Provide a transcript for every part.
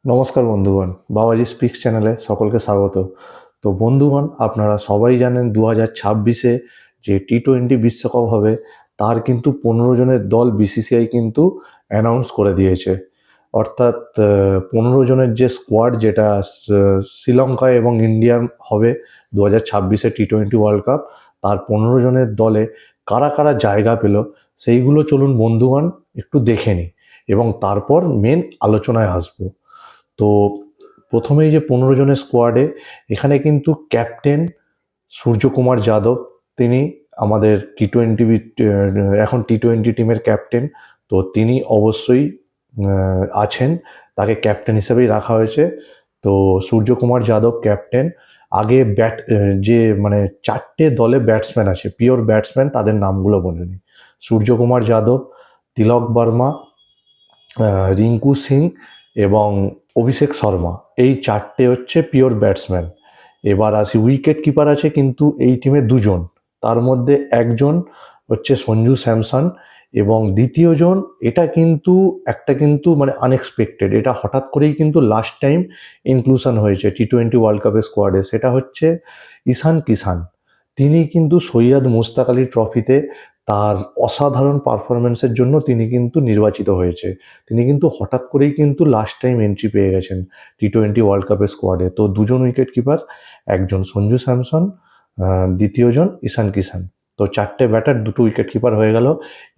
নমস্কার বন্ধুগণ, বাবাজি স্পিক্স চ্যানেলে সকলকে স্বাগত। তো বন্ধুগণ, আপনারা সবাই জানেন 2026-এ যে টি-20 বিশ্বকাপ হবে তার কিন্তু 15 জনের দল বিসিসিআই কিন্তু অ্যানাউন্স করে দিয়েছে। অর্থাৎ 15 জনের যে স্কোয়াড, যেটা শ্রীলঙ্কা এবং ইন্ডিয়ান হবে 2026-এ টি-20 ওয়ার্ল্ড কাপ, তার 15 জনের দলে কারা কারা জায়গা পেল সেইগুলো চলুন বন্ধুগণ একটু দেখে নিই এবং তারপর মেন আলোচনায় আসবো। তো প্রথমেই যে 15 জনের স্কোয়াডে এখানে কিন্তু ক্যাপ্টেন সূর্যকুমার যাদব, তিনি আমাদের টি-20 এখন টি-20 টিমের ক্যাপ্টেন। তো তিনি অবশ্যই আছেন, তাকে ক্যাপ্টেন হিসেবেই রাখা হয়েছে। তো সূর্যকুমার যাদব ক্যাপ্টেন। আগে যে মানে 4টে দলে ব্যাটসম্যান আছে, পিওর ব্যাটসম্যান, তাদের নামগুলো বলে নিই। সূর্যকুমার যাদব, তিলক বর্মা, রিঙ্কু সিং এবং অভিষেক শর্মা, এই 4টে হচ্ছে পিওর ব্যাটসম্যান। এবার আসি, উইকেট কিপার আছে কিন্তু এই টিমে 2জন, তার মধ্যে একজন হচ্ছে সঞ্জু স্যামসন এবং দ্বিতীয়জন, এটা কিন্তু মানে আনএক্সপেক্টেড, এটা হঠাৎ করেই কিন্তু লাস্ট টাইম ইনক্লুশন হয়েছে টি-20 ওয়ার্ল্ড কাপের স্কোয়াডে, সেটা হচ্ছে ঈশান কিষান। তিনি কিন্তু সৈয়দ মুশতাক আলী ট্রফিতে তার অসাধারণ পারফরমেন্সের জন্য তিনি কিন্তু নির্বাচিত হয়েছে। তিনি কিন্তু হঠাৎ করেই কিন্তু লাস্ট টাইম এন্ট্রি পেয়ে গেছেন টি-20 ওয়ার্ল্ড কাপের স্কোয়াডে। তো 2জন উইকেট কিপার, একজন সঞ্জু স্যামসন, দ্বিতীয়জন ঈশান কিষান। তো 4টে ব্যাটার, 2টো উইকেট কিপার হয়ে গেল।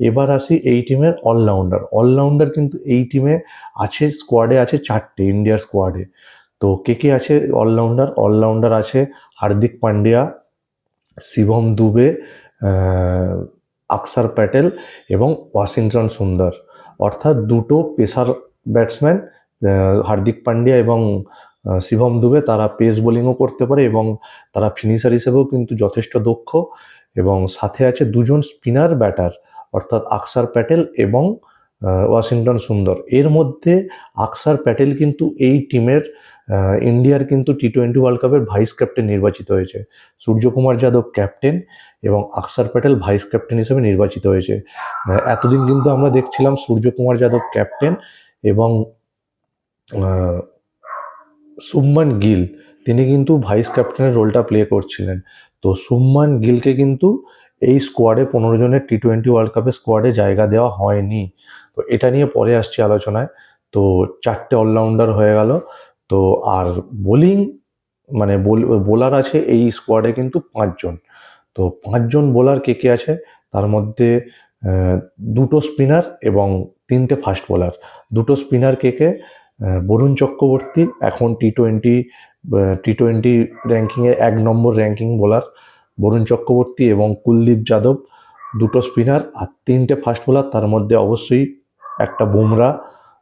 এবার আসি এই টিমের অলরাউন্ডার কিন্তু এই টিমে আছে, স্কোয়াডে আছে 4টে, ইন্ডিয়ার স্কোয়াডে। তো কে কে আছে অলরাউন্ডার আছে হার্দিক পান্ডিয়া, শিবম দুবে, আকসার প্যাটেল এবং ওয়াশিংটন সুন্দর। অর্থাৎ 2টো পেসার ব্যাটসম্যান, হার্দিক পান্ডিয়া এবং শিবম দুবে, তারা পেস বোলিংও করতে পারে এবং তারা ফিনিশার হিসেবেও কিন্তু যথেষ্ট দক্ষ। এবং সাথে আছে 2জন স্পিনার ব্যাটার, অর্থাৎ আকসার প্যাটেল এবং ওয়াশিংটন সুন্দর। এর মধ্যে আকসার প্যাটেল কিন্তু এই টিমের, ইন্ডিয়ার কিন্তু টি-20 ওয়ার্ল্ড কাপের ভাইস ক্যাপ্টেন নির্বাচিত হয়েছে। সূর্যকুমার যাদব ক্যাপ্টেন এবং আকসার প্যাটেল ভাইস ক্যাপ্টেন হিসেবে নির্বাচিত হয়েছে। এতদিন কিন্তু আমরা দেখছিলাম সূর্যকুমার যাদব ক্যাপ্টেন এবং শুভমান গিল, তিনি কিন্তু ভাইস ক্যাপ্টেনের রোলটা প্লে করছিলেন। তো শুভমান গিলকে কিন্তু এই স্কোয়াডে 15 জনের টি-20 ওয়ার্ল্ড কাপের স্কোয়াডে জায়গা দেওয়া হয়নি। তো এটা নিয়ে পরে আসছি আলোচনায়। তো 4টে অলরাউন্ডার হয়ে গেল। তো আর বোলিং, মানে বোলার আছে এই স্কোয়াডে কিন্তু 5জন। তো 5জন বোলার কে কে আছে, তার মধ্যে 2টো স্পিনার এবং 3টে ফাস্ট বোলার। 2টো স্পিনার কে কে, বরুণ চক্রবর্তী, এখন টি-20 র্যাঙ্কিংয়ে 1 নম্বর র্যাঙ্কিং বোলার বরুণ চক্রবর্তী এবং কুলদীপ যাদব, 2টো স্পিনার। আর 3টে ফাস্ট বোলার, তার মধ্যে অবশ্যই একটা বুমরা,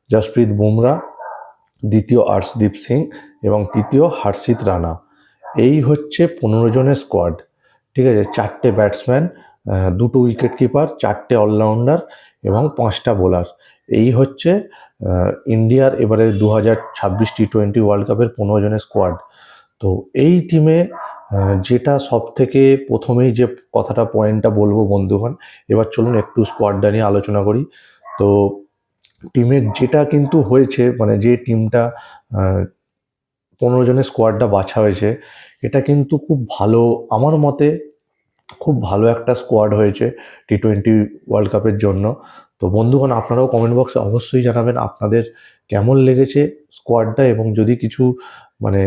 জসপ্রীত বুমরা, দ্বিতীয় আর্শদীপ সিং এবং তৃতীয় হর্ষিত রানা। এই হচ্ছে 15 জনের স্কোয়াড। ঠিক আছে, 4টে ব্যাটসম্যান, 2টো উইকেট কিপার, 4টে অলরাউন্ডার এবং 5টা বোলার। এই হচ্ছে ইন্ডিয়ার এবারে 2026 টি-20 ওয়ার্ল্ড কাপের 15 জনের স্কোয়াড। তো এই টিমে যেটা সব থেকে প্রথমেই যে পয়েন্টটা বলবো বন্ধুগণ, এবার চলুন একটু স্কোয়াডটা নিয়ে আলোচনা করি। তো টিমের যেটা কিন্তু হয়েছে, মানে যে টিমটা 15 জনের স্কোয়াডটা বাছা হয়েছে, এটা কিন্তু খুব ভালো, আমার মতে খুব ভালো একটা স্কোয়াড হয়েছে টি-20 ওয়ার্ল্ড কাপের জন্য। তো বন্ধুগণ, আপনারাও কমেন্ট বক্সে অবশ্যই জানাবেন আপনাদের কেমন লেগেছে স্কোয়াডটা, এবং যদি কিছু মানে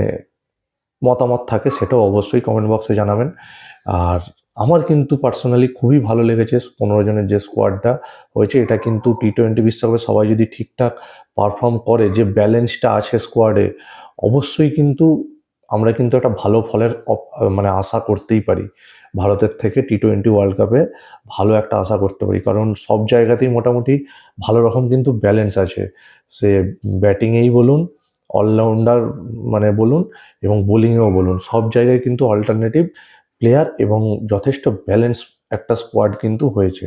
মতামত থাকে সেটাও অবশ্যই কমেন্ট বক্সে জানাবেন। আর আমার কিন্তু পার্সোনালি খুবই ভালো লেগেছে 15 জনের যে স্কোয়াডটা হয়েছে। এটা কিন্তু টি-20 বিশ্বকাপে সবাই যদি ঠিকঠাক পারফর্ম করে, যে ব্যালেন্সটা আছে স্কোয়াডে, অবশ্যই কিন্তু আমরা কিন্তু একটা ভালো ফলের মানে আশা করতেই পারি। ভারতের থেকে টি-20 ওয়ার্ল্ড কাপে ভালো একটা আশা করতে পারি, কারণ সব জায়গাতেই মোটামুটি ভালো রকম কিন্তু ব্যালেন্স আছে। সে ব্যাটিংয়েই বলুন, অলরাউন্ডার মানে বলুন এবং বোলিংয়েও বলুন, সব জায়গায় কিন্তু অল্টারনেটিভ প্লেয়ার এবং যথেষ্ট ব্যালেন্স একটা স্কোয়াড কিন্তু হয়েছে।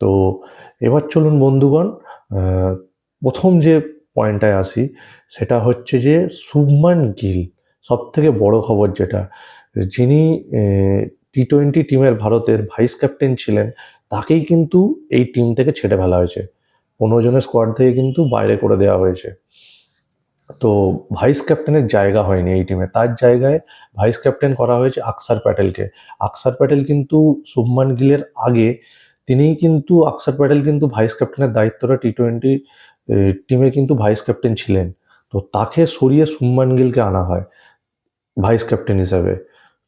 তো এবার চলুন বন্ধুগণ, প্রথম যে পয়েন্টটায় আসি, সেটা হচ্ছে যে শুভমান গিল, সবথেকে বড় খবর যেটা, যিনি টি-20 টিমের ভারতের ভাইস ক্যাপ্টেন ছিলেন, তাকেই কিন্তু এই টিম থেকে ছেঁটে ফেলা হয়েছে। 15 জনের স্কোয়াড থেকে কিন্তু বাইরে করে দেওয়া হয়েছে। তো ভাইস ক্যাপ্টেনের জায়গা হয়নি এই টিমে, তার জায়গায় ভাইস ক্যাপ্টেন করা হয়েছে আকসার প্যাটেলকে। আকসার প্যাটেল কিন্তু শুভমান গিলের আগে আকসার প্যাটেল কিন্তু ভাইস ক্যাপ্টেনের দায়িত্বটা টি-20 টিমে কিন্তু ভাইস ক্যাপ্টেন ছিলেন। তো তাকে সরিয়ে শুভমান গিলকে আনা হয় ভাইস ক্যাপ্টেন হিসাবে।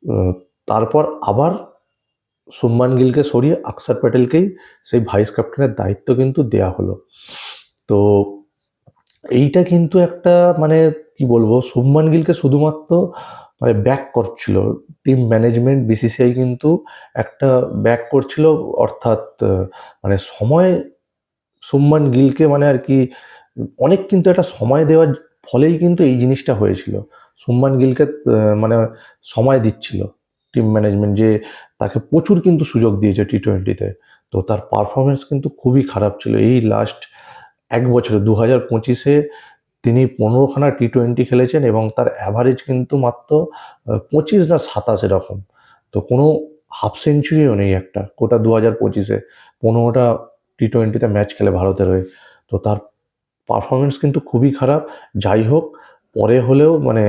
আহ, তারপর আবার শুভমান গিলকে সরিয়ে আকসার প্যাটেলকেই সেই ভাইস ক্যাপ্টেনের দায়িত্ব কিন্তু দেয়া হলো। তো এইটা কিন্তু একটা মানে কি বলবো, শুভমান গিলকে শুধুমাত্র মানে ব্যাক করছিল টিম ম্যানেজমেন্ট, বিসিসিআই কিন্তু একটা ব্যাক করছিল, অর্থাৎ মানে সময় শুভমান গিলকে মানে আর কি অনেক কিন্তু একটা সময় দেওয়ার ফলেই কিন্তু এই জিনিসটা হয়েছিল। শুভমান গিলকে মানে সময় দিচ্ছিল টিম ম্যানেজমেন্ট, যে তাকে প্রচুর কিন্তু সুযোগ দিয়েছে টি-20তে। তো তার পারফরমেন্স কিন্তু খুবই খারাপ ছিল এই লাস্ট এক বছরে। 2025-এ তিনি 15খানা টি-20 খেলেছেন এবং তার অ্যাভারেজ কিন্তু মাত্র 25 না 27 এরকম। তো কোনো হাফ সেঞ্চুরিও নেই একটা গোটা 2025-এ 15টা টি-20তে ম্যাচ খেলে ভারতের হয়ে। তো তার পারফরমেন্স কিন্তু খুবই খারাপ। যাই হোক, পরে হলেও মানে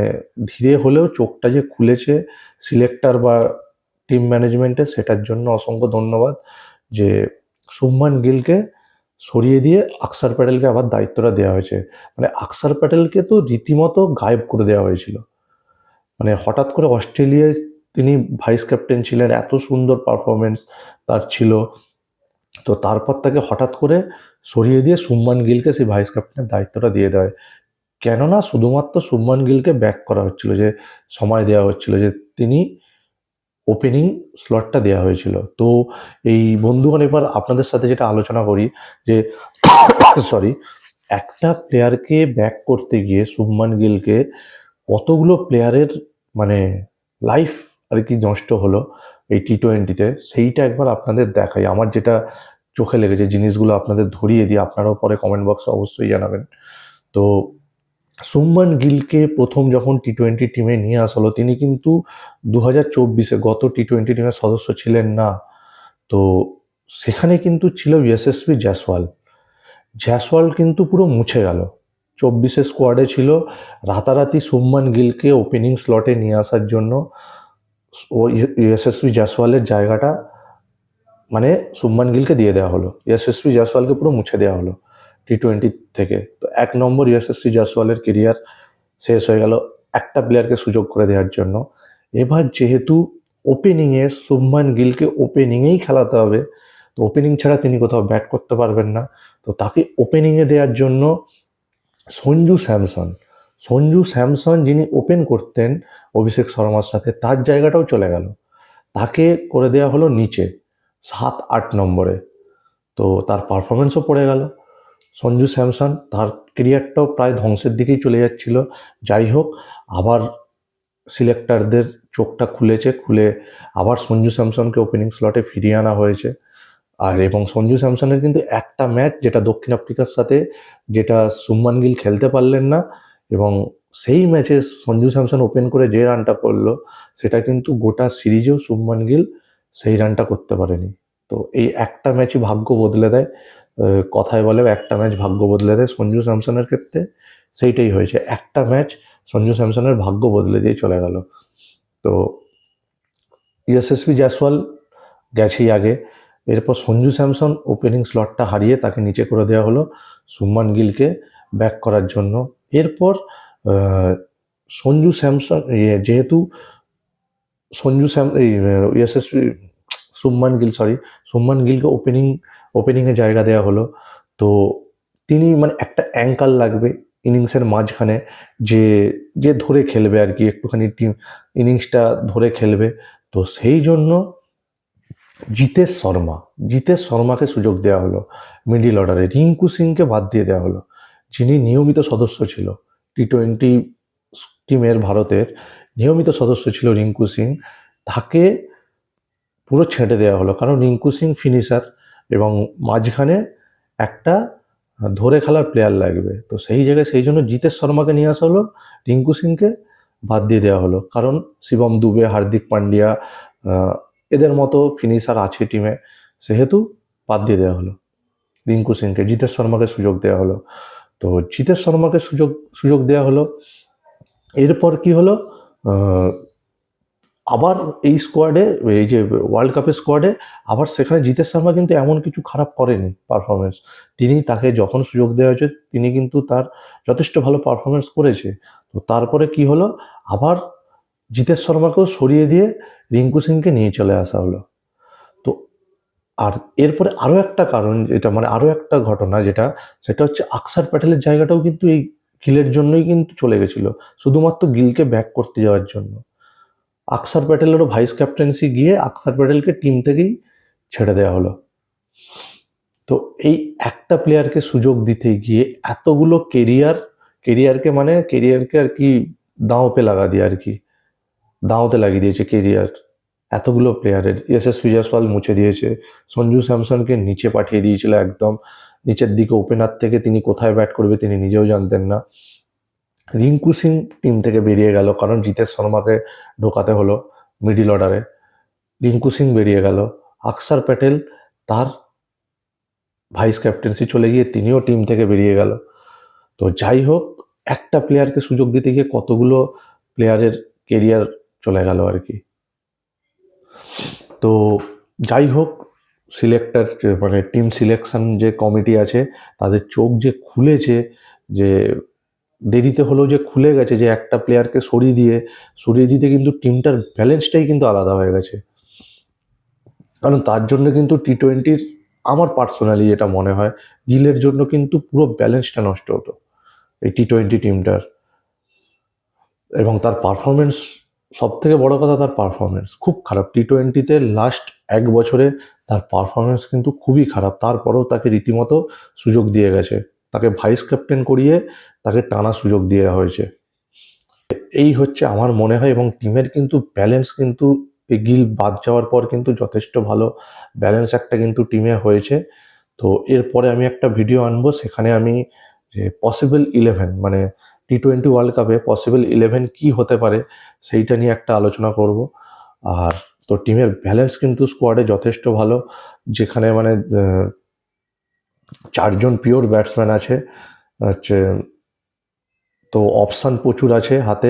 ধীরে হলেও চোখটা যে খুলেছে সিলেক্টর বা টিম ম্যানেজমেন্টের, সেটার জন্য অসংখ্য ধন্যবাদ, যে শুভমান গিলকে সরিয়ে দিয়ে আকসার প্যাটেলকে আবার দায়িত্বটা দেওয়া হয়েছে। মানে আকসার প্যাটেলকে তো রীতিমতো গায়েব করে দেওয়া হয়েছিল। মানে হঠাৎ করে অস্ট্রেলিয়ায় তিনি ভাইস ক্যাপ্টেন ছিলেন, এত সুন্দর পারফরমেন্স তার ছিল। তো তারপর তাকে হঠাৎ করে সরিয়ে দিয়ে শুভমান গিলকে সেই ভাইস ক্যাপ্টেনের দায়িত্বটা দিয়ে দেয়। কেননা শুধুমাত্র শুভমান গিলকে ব্যাক করা হচ্ছিল, যে সময় দেওয়া হচ্ছিল, যে তিনি ওপেনিং স্লটটা দেওয়া হয়েছিল। তো এই বন্ধুগণ, এবার আপনাদের সাথে যেটা আলোচনা করি যে সরি, একটা প্লেয়ারকে ব্যাক করতে গিয়ে শুভমান গিলকে কতগুলো প্লেয়ারের মানে লাইফ আর কি নষ্ট হলো এই টি-20তে, সেইটা একবার আপনাদের দেখাই। আমার যেটা চোখে লেগেছে জিনিসগুলো আপনাদের ধরিয়ে দিই, আপনারাও পরে কমেন্ট বক্সে অবশ্যই জানাবেন। তো শুভমান গিলকে প্রথম যখন টি-20 টিমে নিয়ে আসা হলো, তিনি কিন্তু 2024-এ গত টি-20 টিমের সদস্য ছিলেন না। তো সেখানে কিন্তু ছিল ইয়শস্বী জয়সওয়াল। জয়সওয়াল কিন্তু পুরো মুছে গেল, 24-এর স্কোয়াডে ছিল। রাতারাতি শুভমান গিলকে ওপেনিং স্লটে নিয়ে আসার জন্য ও ইয়শস্বী জয়সওয়ালের জায়গাটা মানে শুভমান গিলকে দিয়ে দেওয়া হলো। ইয়শস্বী জয়সওয়ালকে পুরো মুছে দেওয়া হলো টি-20 থেকে। তো এক নম্বর ইয়শস্বী জয়সওয়ালের কেরিয়ার শেষ হয়ে গেল একটা প্লেয়ারকে সুযোগ করে দেওয়ার জন্য। এবার যেহেতু ওপেনিংয়ে শুভমান গিলকে ওপেনিংয়েই খেলাতে হবে, তো ওপেনিং ছাড়া তিনি কোথাও ব্যাট করতে পারবেন না। তো তাকে ওপেনিংয়ে দেওয়ার জন্য সঞ্জু স্যামসন সঞ্জু স্যামসন যিনি ওপেন করতেন অভিষেক শর্মার সাথে, তার জায়গাটাও চলে গেল, তাকে করে দেওয়া হলো নিচে 7-8 নম্বরে। তো তার পারফরমেন্সও পড়ে গেল। সঞ্জু স্যামসন তার কেরিয়ারটাও প্রায় ধ্বংসের দিকেই চলে যাচ্ছিল। যাই হোক, আবার সিলেক্টরদের চোখটা খুলে আবার সঞ্জু স্যামসনকে ওপেনিং স্লটে ফিরিয়ে আনা হয়েছে। আর এবং সঞ্জু স্যামসনের কিন্তু একটা ম্যাচ, যেটা দক্ষিণ আফ্রিকার সাথে, যেটা শুভমান গিল খেলতে পারলেন না, এবং সেই ম্যাচে সঞ্জু স্যামসন ওপেন করে যে রানটা করলো, সেটা কিন্তু গোটা সিরিজেও শুভমান গিল সেই রানটা করতে পারেনি। তো এই একটা ম্যাচই ভাগ্য বদলে দেয়। কথায় বলে একটা ম্যাচ ভাগ্য বদলে দেয়, সঞ্জু স্যামসনের ক্ষেত্রে সেইটাই হয়েছে। একটা ম্যাচ সঞ্জু স্যামসনের ভাগ্য বদলে দিয়ে চলে গেল। তো ইয়শস্বী জয়সওয়াল গেছেই আগে। এরপর সঞ্জু স্যামসন ওপেনিং স্লটটা হারিয়ে তাকে নিচে করে দেওয়া হলো শুভমান গিলকে ব্যাক করার জন্য। এরপর আহ, সঞ্জু স্যামসন যেহেতু সঞ্জু স্যাম এই ইয়শস্বী শুভমান গিলকে ওপেনিংয়ে জায়গা দেওয়া হলো। তো তিনি মানে একটা অ্যাঙ্কার লাগবে ইনিংসের মাঝখানে, যে যে ধরে খেলবে আর কি, একটুখানি টিম ইনিংসটা ধরে খেলবে। তো সেই জন্য জিতেশ শর্মাকে সুযোগ দেওয়া হলো মিডিল অর্ডারে। রিঙ্কু সিংকে বাদ দিয়ে দেওয়া হলো, যিনি নিয়মিত সদস্য ছিল টি-20 টিমের, ভারতের নিয়মিত সদস্য ছিল রিঙ্কু সিং। তাকে পুরো ছেঁটে দেওয়া হলো, কারণ রিঙ্কু সিং ফিনিশার এবং মাঝখানে একটা ধরে খেলার প্লেয়ার লাগবে। তো সেই জায়গায় সেই জন্য জিতেশ শর্মাকে নিয়ে আসা হলো, রিঙ্কু সিংকে বাদ দিয়ে দেওয়া হলো, কারণ শিবম দুবে, হার্দিক পান্ডিয়া এদের মতো ফিনিশার আছে টিমে, সেহেতু বাদ দিয়ে দেওয়া হলো রিঙ্কু সিংকে, জিতেশ শর্মাকে সুযোগ দেওয়া হলো। তো জিতেশ শর্মাকে সুযোগ দেওয়া হলো। এরপর কি হলো, আবার এই স্কোয়াডে, এই যে ওয়ার্ল্ড কাপের স্কোয়াডে আবার সেখানে জিতেশ শর্মা কিন্তু এমন কিছু খারাপ করেনি পারফরমেন্স। তাকে যখন সুযোগ দেওয়া হয়েছে তিনি কিন্তু তার যথেষ্ট ভালো পারফরমেন্স করেছে। তো তারপরে কি হলো, আবার জিতেশ শর্মাকেও সরিয়ে দিয়ে রিঙ্কু সিংকে নিয়ে চলে আসা হলো। তো আর এরপরে আরও একটা কারণ, যেটা মানে আরও একটা ঘটনা যেটা, সেটা হচ্ছে আকসার প্যাটেলের জায়গাটাও কিন্তু এই গিলের জন্যই কিন্তু চলে গেছিল, শুধুমাত্র গিলকে ব্যাক করতে যাওয়ার জন্য। আকসার প্যাটেলেরও ভাইস ক্যাপ্টেন্সি গিয়ে আকসার প্যাটেলকে টিম থেকেই ছেড়ে দেওয়া হলো। তো এই একটা প্লেয়ারকে সুযোগ দিতে গিয়ে এতগুলো কেরিয়ারকে আর কি দাঁওতে লাগা দিয়ে আর কি দাঁওতে লাগিয়ে দিয়েছে কেরিয়ার এতগুলো প্লেয়ারের। যশস্বী জয়সওয়াল মুছে দিয়েছে, সঞ্জু স্যামসনকে নিচে পাঠিয়ে দিয়েছিল, একদম নিচের দিকে ওপেনার থেকে তিনি কোথায় ব্যাট করবে তিনি নিজেও জানতেন না। রিঙ্কু সিং টিম থেকে বেরিয়ে গেল কারণ জিতেশ শর্মাকে ঢোকাতে হলো মিডিল অর্ডারে। রিঙ্কু সিং বেরিয়ে গেল, আকসার প্যাটেল তার ভাইস ক্যাপ্টেন্সি চলে গিয়ে তিনিও টিম থেকে বেরিয়ে গেল। তো যাই হোক, একটা প্লেয়ারকে সুযোগ দিতে গিয়ে কতগুলো প্লেয়ারের কেরিয়ার চলে গেল আর কি। তো যাই হোক, সিলেক্টার মানে টিম সিলেকশন যে কমিটি আছে তাদের চোখ যে খুলেছে, যে দেরিতে হলেও যে খুলে গেছে, যে একটা প্লেয়ারকে সরিয়ে দিতে কিন্তু টিমটার ব্যালেন্সটাই কিন্তু আলাদা হয়ে গেছে। কারণ তার জন্য কিন্তু টি-20 আমার পার্সোনালি যেটা মনে হয়, গিলের জন্য কিন্তু পুরো ব্যালেন্সটা নষ্ট হতো এই টি-20 টিমটার। এবং তার পারফরমেন্স, সব থেকে বড় কথা তার পারফরমেন্স খুব খারাপ। টি-20তে লাস্ট এক বছরে তার পারফরমেন্স কিন্তু খুবই খারাপ, তারপরেও তাকে রীতিমতো সুযোগ দিয়ে গেছে, তাকে ভাইস ক্যাপ্টেন করিয়ে তাকে টানা সুযোগ দেওয়া হয়েছে। এই হচ্ছে আমার মনে হয়। এবং টিমের কিন্তু ব্যালেন্স কিন্তু এই গিল বাদ যাওয়ার পর কিন্তু যথেষ্ট ভালো ব্যালেন্স একটা কিন্তু টিমে হয়েছে। তো এরপরে আমি একটা ভিডিও আনবো, সেখানে আমি যে পসিবল 11 মানে টি-20 ওয়ার্ল্ড কাপে পসিবল 11 কি হতে পারে সেইটা নিয়ে একটা আলোচনা করব। আর তো টিমের ব্যালেন্স কিন্তু স্কোয়াডে যথেষ্ট ভালো, যেখানে মানে 4জন পিওর ব্যাটসম্যান আছে হচ্ছে, তো অপশান প্রচুর আছে হাতে,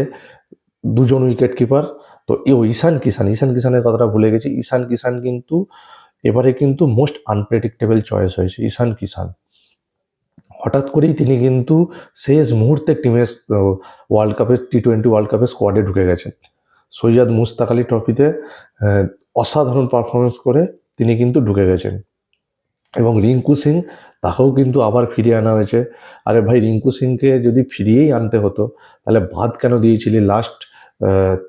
2জন উইকেট কিপার। তো ঈশান কিষানের কথাটা ভুলে গেছি। ঈশান কিষান কিন্তু এবারে কিন্তু মোস্ট আনপ্রেডিক্টেবল চয়েস হয়েছে। ঈশান কিষান হঠাৎ করেই তিনি কিন্তু শেষ মুহূর্তে টিমের টি-20 ওয়ার্ল্ড কাপের স্কোয়াডে ঢুকে গেছেন। সৈয়দ মুশতাক আলী ট্রফিতে অসাধারণ পারফরমেন্স করে তিনি কিন্তু ঢুকে গেছেন। এবং রিঙ্কু সিং, তাকেও কিন্তু আবার ফিরিয়ে আনা হয়েছে। আরে ভাই, রিঙ্কু সিংকে যদি ফিরিয়েই আনতে হতো তাহলে বাদ কেন দিয়েছিলি লাস্ট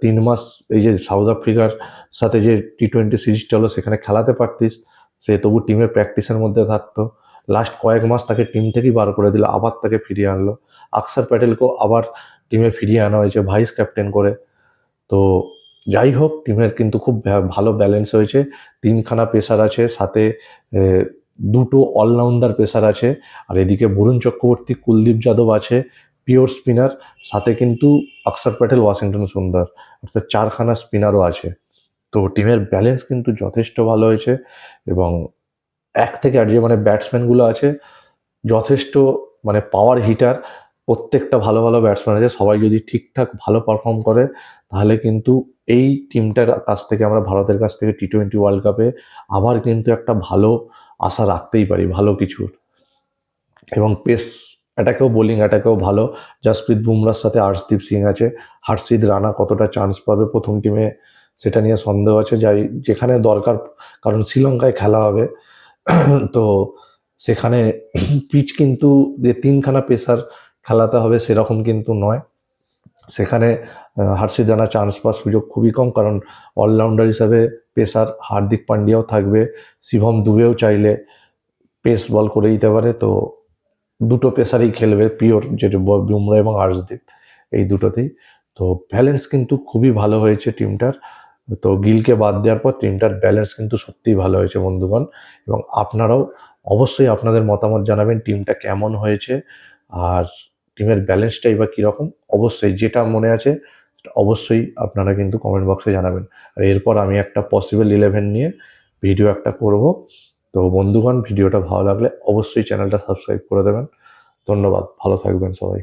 3 মাস? এই যে সাউথ আফ্রিকার সাথে যে টি-20 সিরিজটা হলো সেখানে খেলাতে পারতিস, সে তবু টিমের প্র্যাকটিসের মধ্যে থাকতো। লাস্ট কয়েক মাস তাকে টিম থেকেই বার করে দিল, আবার তাকে ফিরিয়ে আনলো। আকসার প্যাটেলকেও আবার টিমে ফিরিয়ে আনা হয়েছে ভাইস ক্যাপ্টেন করে। তো যাই হোক, টিমের কিন্তু খুব ভালো ব্যালেন্স হয়েছে। 3খানা পেসার আছে, সাথে 2টো অলরাউন্ডার পেসার আছে। আর এদিকে বরুণ চক্রবর্তী, কুলদীপ যাদব আছে পিওর স্পিনার, সাথে কিন্তু আকসার প্যাটেল, ওয়াশিংটন সুন্দর, অর্থাৎ 4খানা স্পিনারও আছে। তো টিমের ব্যালেন্স কিন্তু যথেষ্ট ভালো হয়েছে। এবং এক থেকে আট যে মানে ব্যাটসম্যানগুলো আছে যথেষ্ট মানে পাওয়ার হিটার, প্রত্যেকটা ভালো ভালো ব্যাটসম্যান আছে। সবাই যদি ঠিকঠাক ভালো পারফর্ম করে তাহলে কিন্তু এই টিমটার কাছ থেকে আমরা, ভারতের কাছ থেকে টি-20 ওয়ার্ল্ড কাপে আবার কিন্তু একটা ভালো আশা রাখতেই পারি, ভালো কিছুর। এবং পেস অ্যাটাকেও, বোলিং অ্যাটাকেও ভালো। জসপ্রীত বুমরার সাথে আর্শদীপ সিং আছে। হর্ষিত রানা কতটা চান্স পাবে প্রথম টিমে সেটা নিয়ে সন্দেহ আছে, যেখানে দরকার, কারণ শ্রীলঙ্কায় খেলা হবে। তো সেখানে পিচ কিন্তু যে 3খানা পেসার খেলাতে হবে সেরকম কিন্তু নয়। সেখানে হর্ষিত রানা চান্স পাওয়ার সুযোগ খুবই কম, কারণ অলরাউন্ডার হিসাবে পেসার হার্দিক পান্ডিয়াও থাকবে, শিবম দুবেও চাইলে পেস বল করে দিতে পারে। তো 2টো পেসারই খেলবে পিওর, যেটা বুমরা এবং আর্শদীপ, এই দুটোতেই। তো ব্যালেন্স কিন্তু খুবই ভালো হয়েছে টিমটার। তো গিলকে বাদ দেওয়ার পর টিমটার ব্যালেন্স কিন্তু সত্যিই ভালো হয়েছে বন্ধুগণ। এবং আপনারাও অবশ্যই আপনাদের মতামত জানাবেন টিমটা কেমন হয়েছে, আর টিমের ব্যালেন্সটাই বা কীরকম। অবশ্যই যেটা মনে আছে অবশ্যই আপনারা কিন্তু কমেন্ট বক্সে জানাবেন। আর এরপর আমি একটা পসিবল 11 নিয়ে ভিডিও একটা করব। তো বন্ধুগণ, ভিডিওটা ভালো লাগলে অবশ্যই চ্যানেলটা সাবস্ক্রাইব করে দেবেন। তো ধন্যবাদ, ভালো থাকবেন সবাই।